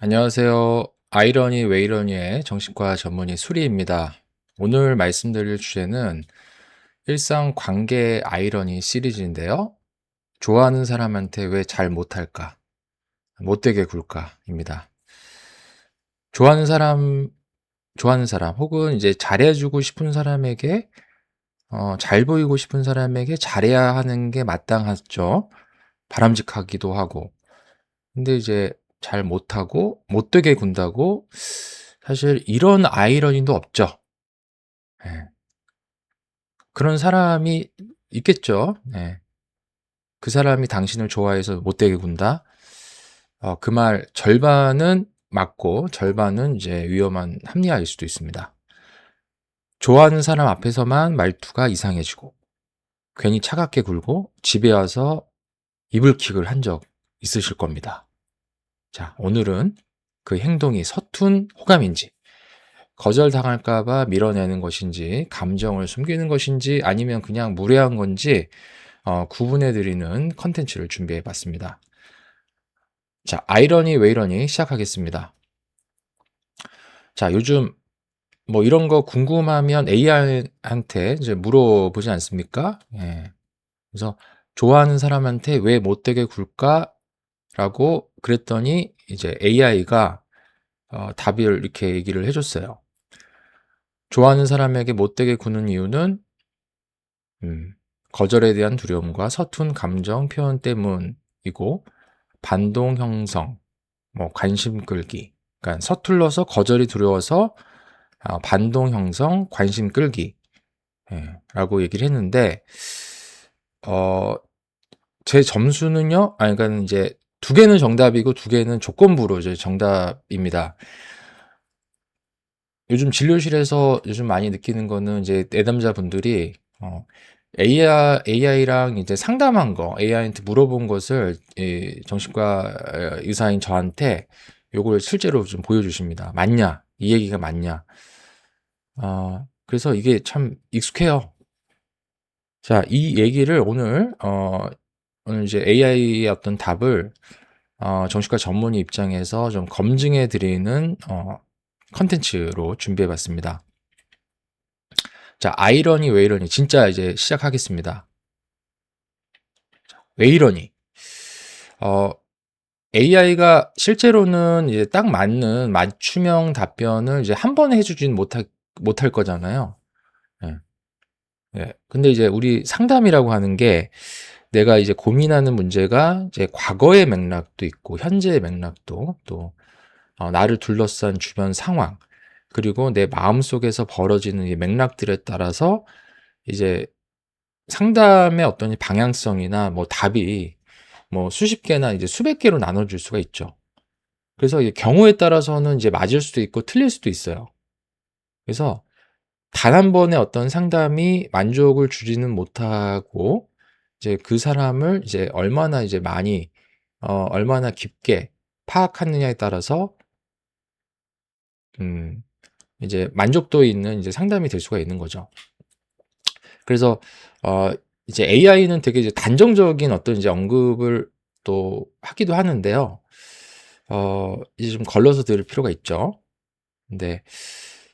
안녕하세요. 아이러니 왜 이러니의 정신과 전문의 수리입니다. 오늘 말씀드릴 주제는 일상 관계 아이러니 시리즈인데요. 좋아하는 사람한테 왜 잘 못할까? 못되게 굴까입니다. 좋아하는 사람, 좋아하는 사람, 혹은 이제 잘해주고 싶은 사람에게, 잘 보이고 싶은 사람에게 잘해야 하는 게 마땅하죠. 바람직하기도 하고. 근데 이제 잘 못하고 못되게 군다고 사실 이런 아이러니도 없죠. 예. 그런 사람이 있겠죠. 예. 그 사람이 당신을 좋아해서 못되게 군다. 그 말 절반은 맞고 절반은 이제 위험한 합리화일 수도 있습니다. 좋아하는 사람 앞에서만 말투가 이상해지고 괜히 차갑게 굴고 집에 와서 이불킥을 한 적 있으실 겁니다. 자, 오늘은 그 행동이 서툰 호감인지 거절당할까 봐 밀어내는 것인지 감정을 숨기는 것인지 아니면 그냥 무례한 건지 구분해 드리는 컨텐츠를 준비해 봤습니다. 자, 아이러니 왜 이러니 시작하겠습니다. 자, 요즘 뭐 이런 거 궁금하면 AI한테 이제 물어보지 않습니까? 예. 그래서 좋아하는 사람한테 왜 못되게 굴까라고 그랬더니 이제 AI가 답을 이렇게 얘기를 해줬어요. 좋아하는 사람에게 못되게 구는 이유는 거절에 대한 두려움과 서툰 감정 표현 때문이고 반동 형성, 뭐 관심 끌기, 그러니까 서툴러서 거절이 두려워서 반동 형성, 관심 끌기, 라고 얘기를 했는데 어, 제 점수는요, 그러니까 이제 두 개는 정답이고 두 개는 조건부로 이제 정답입니다. 요즘 진료실에서 요즘 많이 느끼는 거는 이제 내담자분들이 AI랑 이제 상담한 거, AI한테 물어본 것을 이 정신과 의사인 저한테 요걸 실제로 좀 보여주십니다. 맞냐? 이 얘기가 맞냐? 그래서 이게 참 익숙해요. 자, 이 얘기를 오늘 이제 AI의 어떤 답을 정신과 전문의 입장에서 좀 검증해 드리는 컨텐츠로 준비해 봤습니다. 자, 아이러니 왜 이러니 진짜 이제 시작하겠습니다. 왜 이러니? AI가 실제로는 이제 딱 맞는 맞춤형 답변을 이제 한 번에 해주진 못할 거잖아요. 예. 예. 근데 이제 우리 상담이라고 하는 게 내가 이제 고민하는 문제가 이제 과거의 맥락도 있고 현재의 맥락도 또 나를 둘러싼 주변 상황 그리고 내 마음속에서 벌어지는 이 맥락들에 따라서 이제 상담의 어떤 방향성이나 뭐 답이 뭐 수십 개나 이제 수백 개로 나눠질 수가 있죠. 그래서 이 경우에 따라서는 이제 맞을 수도 있고 틀릴 수도 있어요. 그래서 단 한 번의 어떤 상담이 만족을 주지는 못하고 이제 그 사람을 이제 얼마나 이제 많이 얼마나 깊게 파악하느냐에 따라서 음 이제 만족도 있는 이제 상담이 될 수가 있는 거죠. 그래서 어 이제 AI는 되게 이제 단정적인 어떤 이제 언급을 또 하기도 하는데요. 이제 좀 걸러서 들을 필요가 있죠. 근데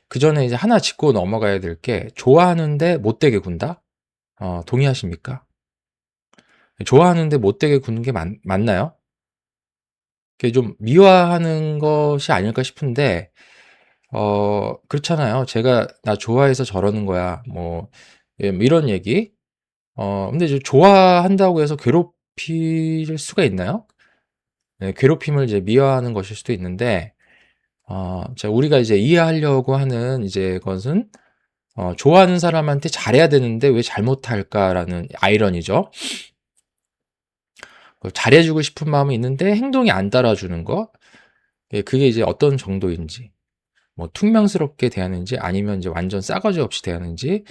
그전에 이제 하나 짚고 넘어가야 될 게 좋아하는데 못되게 군다? 동의하십니까? 좋아하는데 못되게 구는 게 맞나요? 그게 좀 미화하는 것이 아닐까 싶은데 그렇잖아요. 제가 "나 좋아해서 저러는 거야." 뭐 이런 얘기. 근데 이제 좋아한다고 해서 괴롭힐 수가 있나요? 네, 괴롭힘을 이제 미화하는 것일 수도 있는데 자, 우리가 이제 이해하려고 하는 이제 것은 좋아하는 사람한테 잘해야 되는데 왜 잘못할까라는 아이러니죠. 잘해주고 싶은 마음이 있는데 행동이 안 따라주는 거. 예, 그게 이제 어떤 정도인지, 뭐 퉁명스럽게 대하는지 아니면 이제 완전 싸가지 없이 대하는지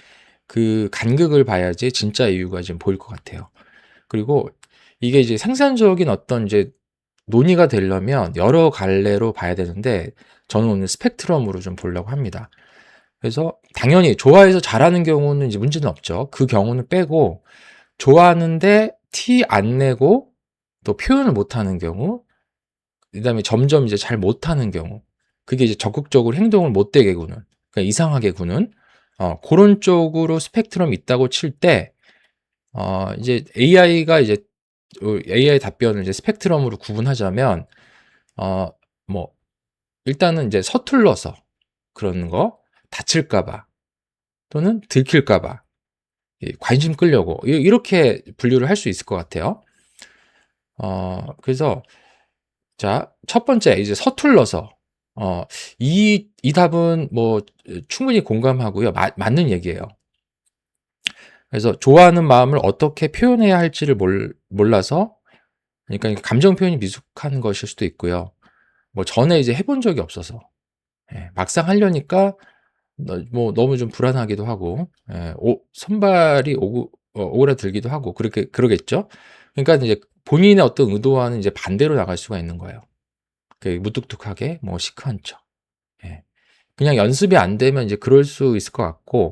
그 간극을 봐야지 진짜 이유가 지금 보일 것 같아요. 그리고 이게 이제 생산적인 어떤 이제 논의가 되려면 여러 갈래로 봐야 되는데 저는 오늘 스펙트럼으로 좀 보려고 합니다. 그래서 당연히 좋아해서 잘하는 경우는 이제 문제는 없죠. 그 경우는 빼고 좋아하는데 티 안 내고 또 표현을 못 하는 경우 그다음에 점점 이제 잘 못하는 경우, 그게 이제 적극적으로 행동을 못 되게 구는, 그러니까 이상하게 구는, 그런 쪽으로 스펙트럼이 있다고 칠 때, 이제 AI가 이제 AI 답변을 이제 스펙트럼으로 구분하자면, 어, 뭐 일단은 이제 서툴러서 그러는 거, 다칠까봐 또는 들킬까봐 관심 끌려고 이렇게 분류를 할 수 있을 것 같아요. 그래서 자, 첫 번째 이제 서툴러서, 이 답은 뭐 충분히 공감하고요. 맞는 얘기예요. 그래서 좋아하는 마음을 어떻게 표현해야 할지를 몰라서, 그러니까 감정 표현이 미숙한 것일 수도 있고요. 뭐 전에 이제 해본 적이 없어서, 막상 하려니까 뭐 너무 좀 불안하기도 하고, 손발이 오그라들기도 하고 그러겠죠. 그러니까 이제 본인의 어떤 의도와는 이제 반대로 나갈 수가 있는 거예요. 무뚝뚝하게 뭐 시크한 척. 예. 그냥 연습이 안 되면 이제 그럴 수 있을 것 같고,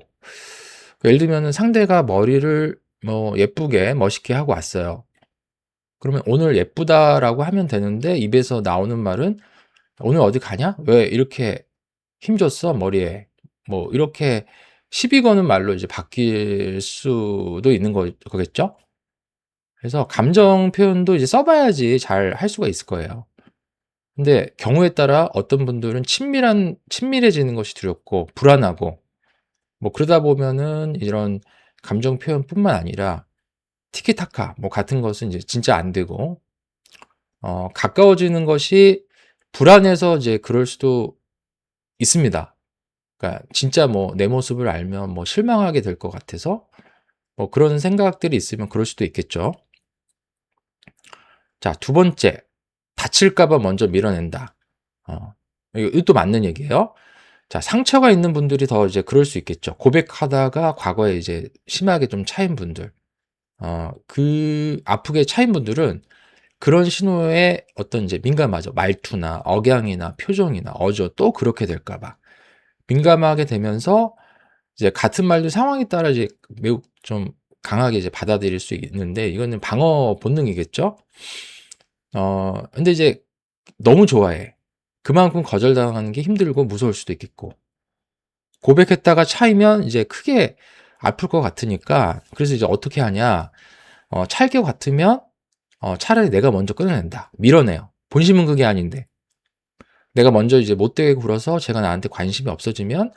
예를 들면은 상대가 머리를 뭐 예쁘게 멋있게 하고 왔어요. 그러면 오늘 예쁘다라고 하면 되는데 입에서 나오는 말은 오늘 어디 가냐? 왜 이렇게 힘줬어 머리에? 뭐 이렇게 시비 거는 말로 이제 바뀔 수도 있는 거겠죠? 그래서 감정 표현도 이제 써봐야지 잘 할 수가 있을 거예요. 근데 경우에 따라 어떤 분들은 친밀해지는 것이 두렵고 불안하고, 뭐 그러다 보면은 이런 감정 표현뿐만 아니라 티키타카 뭐 같은 것은 이제 진짜 안 되고, 가까워지는 것이 불안해서 이제 그럴 수도 있습니다. 그러니까 진짜 뭐 내 모습을 알면 뭐 실망하게 될 것 같아서 뭐 그런 생각들이 있으면 그럴 수도 있겠죠. 자, 두 번째, 다칠까 봐 먼저 밀어낸다. 이것도 맞는 얘기예요. 자, 상처가 있는 분들이 더 이제 그럴 수 있겠죠. 고백하다가 과거에 이제 심하게 좀 차인 분들. 그 아프게 차인 분들은 그런 신호에 어떤 이제 민감하죠. 말투나 억양이나 표정이나 어조 또 그렇게 될까 봐. 민감하게 되면서 이제 같은 말도 상황에 따라 이제 매우 좀 강하게 이제 받아들일 수 있는데, 이거는 방어 본능이겠죠? 근데 이제 너무 좋아해. 그만큼 거절당하는 게 힘들고 무서울 수도 있겠고, 고백했다가 차이면 이제 크게 아플 것 같으니까, 그래서 이제 어떻게 하냐, 찰 것 같으면 차라리 내가 먼저 끊어낸다. 밀어내요. 본심은 그게 아닌데. 내가 먼저 이제 못되게 굴어서 제가 나한테 관심이 없어지면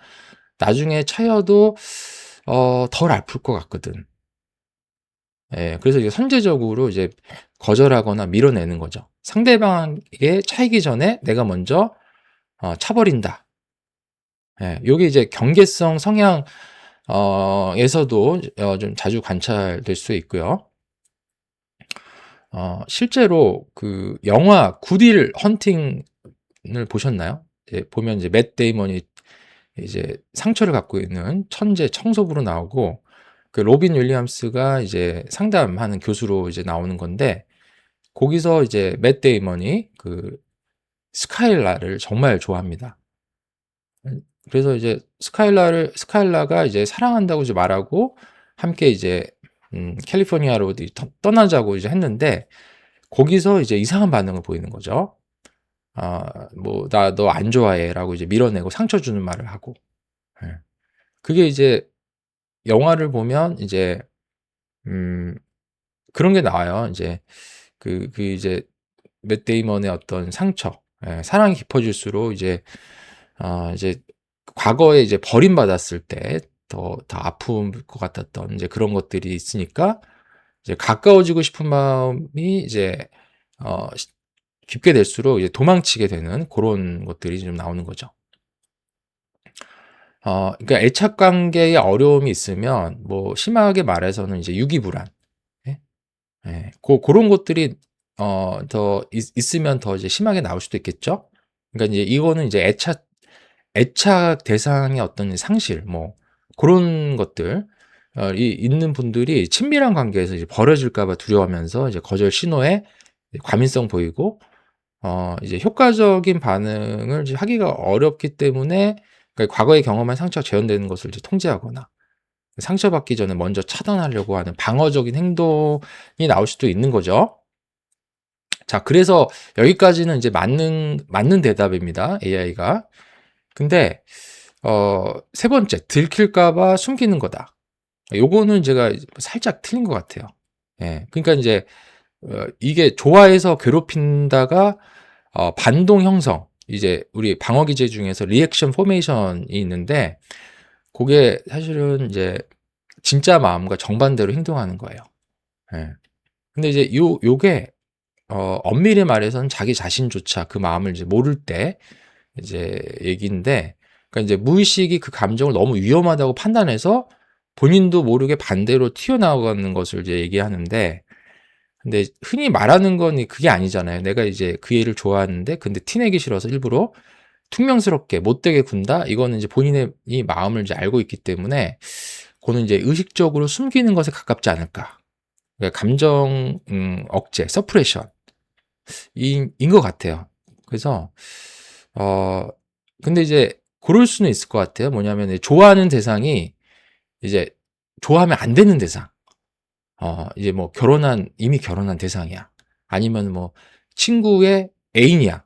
나중에 차여도 덜 아플 것 같거든. 예, 그래서 이제 선제적으로 이제 거절하거나 밀어내는 거죠. 상대방에게 차이기 전에 내가 먼저 차버린다. 예, 요게 이제 경계성 성향 에서도 좀 자주 관찰될 수 있고요. 실제로 그 영화 굿윌 헌팅을 보셨나요? 보면 이제 맷 데이먼이 이제 상처를 갖고 있는 천재 청소부로 나오고, 그 로빈 윌리엄스가 이제 상담하는 교수로 이제 나오는 건데, 거기서 이제 맷 데이먼이 그 스카일라를 정말 좋아합니다. 그래서 이제 스카일라가 이제 사랑한다고 이제 말하고 함께 이제 캘리포니아로 떠나자고 이제 했는데, 거기서 이제 이상한 반응을 보이는 거죠. 뭐 나 너 안 좋아해라고 이제 밀어내고 상처 주는 말을 하고. 예. 그게 이제 영화를 보면 이제 음 그런 게 나와요. 이제 그 이제 맷 데이먼의 어떤 상처, 사랑이 깊어질수록 이제 과거에 이제 버림받았을 때 더 아픈 것 같았던 이제 그런 것들이 있으니까, 이제 가까워지고 싶은 마음이 이제 깊게 될수록 이제 도망치게 되는 그런 것들이 좀 나오는 거죠. 그러니까 애착 관계에 어려움이 있으면 뭐 심하게 말해서는 이제 유기불안, 예? 예. 고런 것들이 더 있으면 더 이제 심하게 나올 수도 있겠죠. 그러니까 이제 이거는 이제 애착 대상의 어떤 상실, 뭐 그런 것들 있는 분들이 친밀한 관계에서 이제 버려질까 봐 두려워하면서 이제 거절 신호에 과민성 보이고, 이제 효과적인 반응을 이제 하기가 어렵기 때문에, 그러니까 과거에 경험한 상처가 재현되는 것을 이제 통제하거나 상처받기 전에 먼저 차단하려고 하는 방어적인 행동이 나올 수도 있는 거죠. 자, 그래서 여기까지는 이제 맞는 대답입니다. AI가. 근데, 세 번째, 들킬까봐 숨기는 거다. 요거는 제가 살짝 틀린 것 같아요. 예. 그러니까 이제, 이게 좋아해서 괴롭힌다가, 반동 형성. 이제 우리 방어 기제 중에서 리액션 포메이션이 있는데, 그게 사실은 이제 진짜 마음과 정반대로 행동하는 거예요. 예. 근데 이제 요게, 엄밀히 말해서는 자기 자신조차 그 마음을 이제 모를 때, 이제 얘기인데, 그러니까 이제 무의식이 그 감정을 너무 위험하다고 판단해서 본인도 모르게 반대로 튀어나가는 것을 이제 얘기하는데, 근데 흔히 말하는 건 그게 아니잖아요. 내가 이제 그 애를 좋아하는데, 근데 티내기 싫어서 일부러 퉁명스럽게 못되게 군다? 이거는 이제 본인의 이 마음을 이제 알고 있기 때문에, 그거는 이제 의식적으로 숨기는 것에 가깝지 않을까. 그러니까 감정, 억제, 서프레션. 인 것 같아요. 그래서, 어, 근데 이제 고를 수는 있을 것 같아요. 뭐냐면, 좋아하는 대상이 이제 좋아하면 안 되는 대상. 이제 뭐 이미 결혼한 대상이야. 아니면 뭐 친구의 애인이야.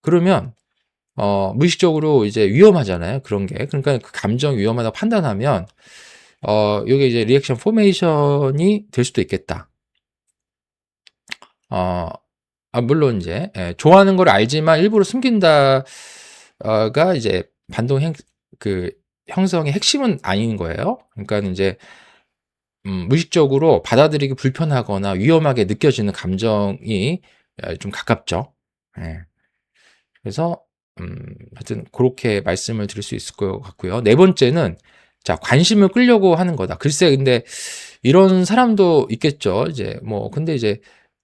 그러면, 무의식적으로 이제 위험하잖아요. 그런 게. 그러니까 그 감정이 위험하다고 판단하면, 요게 이제 리액션 포메이션이 될 수도 있겠다. 물론 이제, 예, 좋아하는 걸 알지만 일부러 숨긴다가 이제 그 형성의 핵심은 아닌 거예요. 그러니까 이제, 무의식적으로 받아들이기 불편하거나 위험하게 느껴지는 감정이 좀 가깝죠. 예. 그래서, 하여튼, 그렇게 말씀을 드릴 수 있을 것 같고요. 네 번째는, 자, 관심을 끌려고 하는 거다. 글쎄, 근데, 이런 사람도 있겠죠. 이제, 뭐, 근데 이제,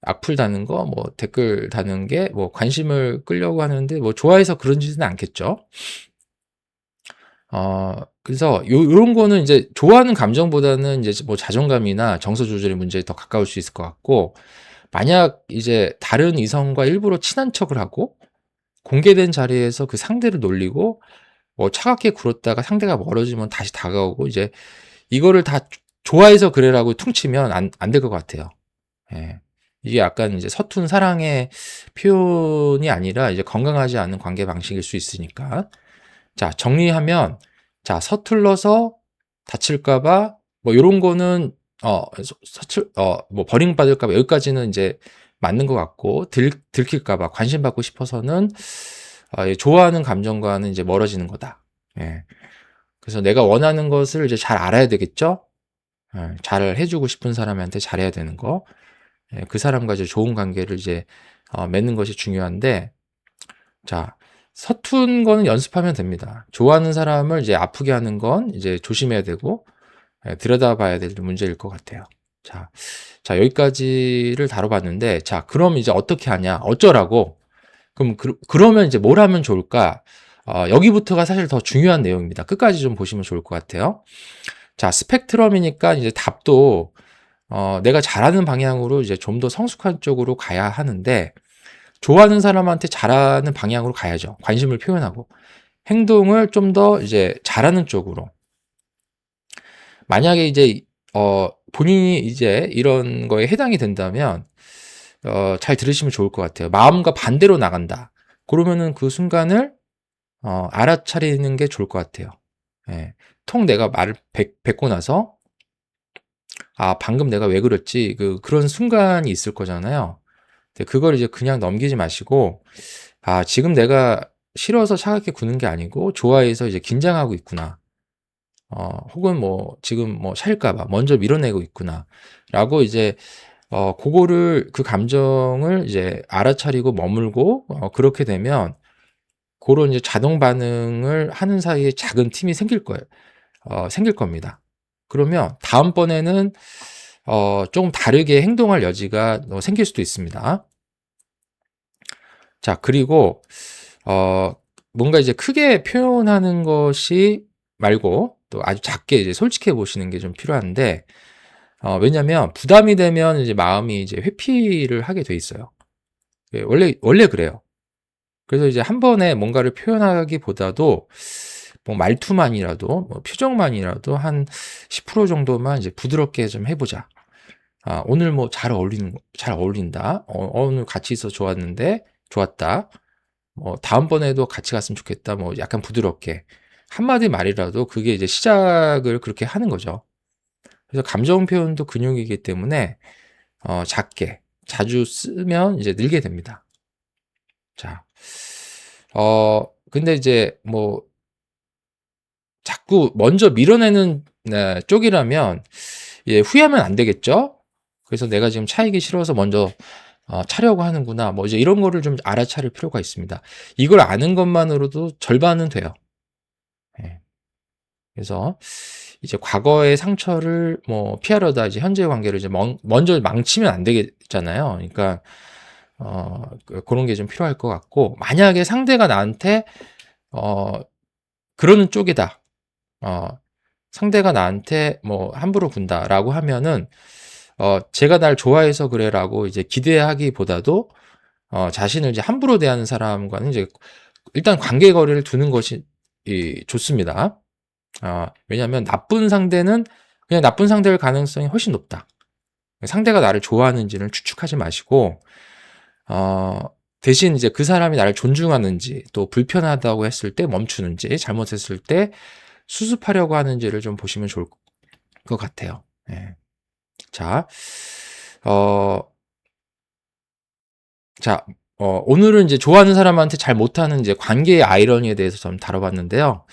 악플 다는 거, 뭐, 댓글 다는 게, 뭐, 관심을 끌려고 하는데, 뭐, 좋아해서 그런지는 않겠죠. 그래서, 요런 거는 이제, 좋아하는 감정보다는 이제, 뭐, 자존감이나 정서 조절의 문제에 더 가까울 수 있을 것 같고, 만약 이제, 다른 이성과 일부러 친한 척을 하고, 공개된 자리에서 그 상대를 놀리고 뭐 차갑게 굴었다가 상대가 멀어지면 다시 다가오고 이제 이거를 다 좋아해서 그래라고 퉁치면 안 될 것 같아요. 예. 이게 약간 이제 서툰 사랑의 표현이 아니라 이제 건강하지 않은 관계 방식일 수 있으니까. 자, 정리하면, 자, 서툴러서 다칠까봐 뭐 요런 거는 뭐 버림받을까봐 여기까지는 이제 맞는 것 같고, 들킬까봐 관심받고 싶어서는 좋아하는 감정과는 이제 멀어지는 거다. 예. 그래서 내가 원하는 것을 이제 잘 알아야 되겠죠? 예, 잘 해주고 싶은 사람한테 잘해야 되는 거. 예, 그 사람과 이제 좋은 관계를 이제 맺는 것이 중요한데, 자, 서툰 거는 연습하면 됩니다. 좋아하는 사람을 이제 아프게 하는 건 이제 조심해야 되고, 들여다봐야 될 문제일 것 같아요. 자, 여기까지를 다뤄봤는데, 자, 그럼 이제 어떻게 하냐? 어쩌라고? 그럼 그러면 이제 뭘 하면 좋을까? 여기부터가 사실 더 중요한 내용입니다. 끝까지 좀 보시면 좋을 것 같아요. 자, 스펙트럼이니까 이제 답도 내가 잘하는 방향으로 이제 좀 더 성숙한 쪽으로 가야 하는데, 좋아하는 사람한테 잘하는 방향으로 가야죠. 관심을 표현하고. 행동을 좀 더 이제 잘하는 쪽으로. 만약에 이제, 본인이 이제 이런 거에 해당이 된다면, 잘 들으시면 좋을 것 같아요. 마음과 반대로 나간다. 그러면은 그 순간을, 알아차리는 게 좋을 것 같아요. 예. 내가 말을 뱉고 나서, 방금 내가 왜 그랬지? 그런 순간이 있을 거잖아요. 근데 그걸 이제 그냥 넘기지 마시고, 지금 내가 싫어서 차갑게 구는 게 아니고, 좋아해서 이제 긴장하고 있구나. 혹은 뭐, 지금 뭐, 차일까봐 먼저 밀어내고 있구나. 라고 이제, 그 감정을 이제 알아차리고 머물고, 그렇게 되면, 그런 이제 자동 반응을 하는 사이에 작은 팀이 생길 거예요. 생길 겁니다. 그러면 다음번에는, 조금 다르게 행동할 여지가 생길 수도 있습니다. 자, 그리고, 뭔가 이제 크게 표현하는 것이 말고, 또 아주 작게 이제 솔직해 보시는 게 좀 필요한데, 왜냐면 부담이 되면 이제 마음이 이제 회피를 하게 돼 있어요. 예, 원래 그래요. 그래서 이제 한 번에 뭔가를 표현하기보다도 뭐 말투만이라도, 뭐 표정만이라도 한 10% 정도만 이제 부드럽게 좀 해보자. 오늘 뭐 잘 어울린다. 오늘 같이 있어 좋았다. 뭐 다음번에도 같이 갔으면 좋겠다. 뭐 약간 부드럽게 한마디 말이라도 그게 이제 시작을 그렇게 하는 거죠. 그래서 감정 표현도 근육이기 때문에 작게 자주 쓰면 이제 늘게 됩니다. 자, 근데 이제 뭐 자꾸 먼저 밀어내는 쪽이라면 후회하면 안 되겠죠? 그래서 내가 지금 차이기 싫어서 먼저 차려고 하는구나. 뭐 이제 이런 거를 좀 알아차릴 필요가 있습니다. 이걸 아는 것만으로도 절반은 돼요. 예. 그래서 이제 과거의 상처를 뭐 피하려다 이제 현재 관계를 이제 먼저 망치면 안 되겠잖아요. 그러니까 그런 게 좀 필요할 것 같고, 만약에 상대가 나한테 그러는 쪽이다. 상대가 나한테 뭐 함부로 군다라고 하면은 제가 날 좋아해서 그래라고 이제 기대하기보다도 자신을 이제 함부로 대하는 사람과는 이제 일단 관계거리를 두는 것이 좋습니다. 왜냐하면 나쁜 상대는 그냥 나쁜 상대일 가능성이 훨씬 높다. 상대가 나를 좋아하는지는 추측하지 마시고 대신 이제 그 사람이 나를 존중하는지, 또 불편하다고 했을 때 멈추는지, 잘못했을 때 수습하려고 하는지를 좀 보시면 좋을 것 같아요. 예. 자, 오늘은 이제 좋아하는 사람한테 잘 못하는 이제 관계의 아이러니에 대해서 좀 다뤄봤는데요.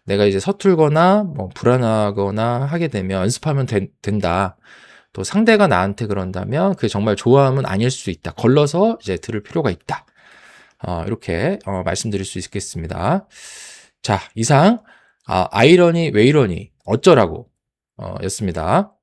내가 이제 서툴거나 뭐 불안하거나 하게 되면 연습하면 된다. 또 상대가 나한테 그런다면 그게 정말 좋아함은 아닐 수 있다. 걸러서 이제 들을 필요가 있다. 이렇게 말씀드릴 수 있겠습니다. 자, 이상 아이러니 왜 이러니 어쩌라고 였습니다.